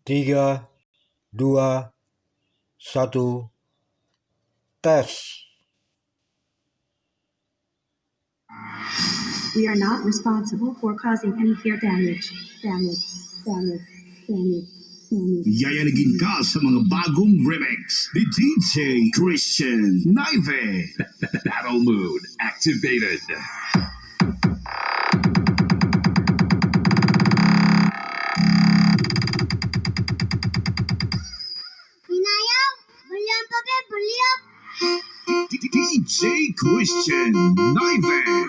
Tiga, dua, satu, tes. We are not responsible for causing any ear damage. Yayarigin ka sa mga bagong remix ni DJ Christian Natve. Battle mode activated. DJ Christian Natve.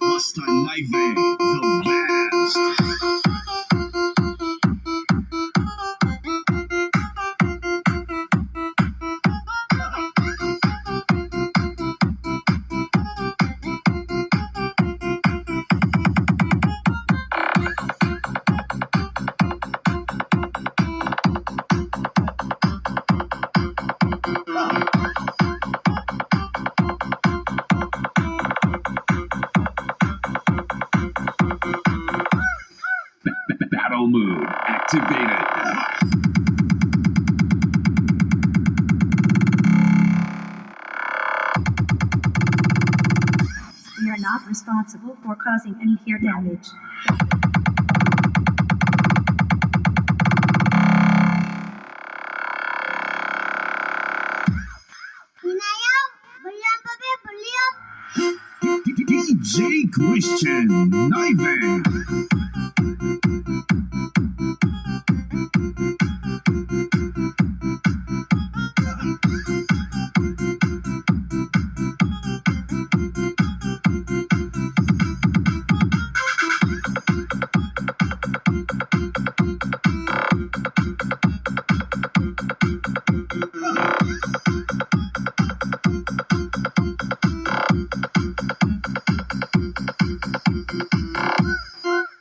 Basta Natve, the best. Battle mode activated. We are not responsible for causing any ear damage. DJ Christian Natve.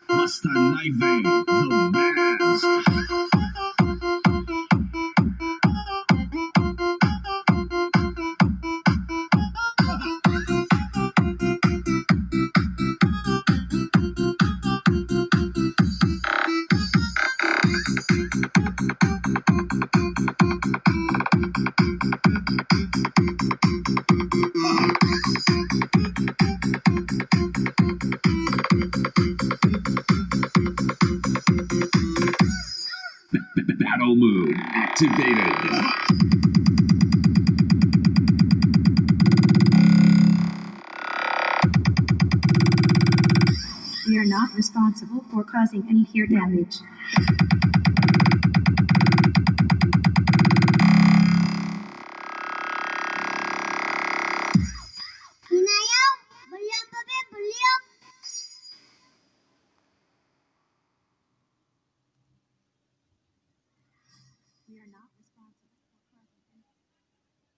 Basta Natve, the best. Battle mode activated. We are not responsible for causing any ear damage.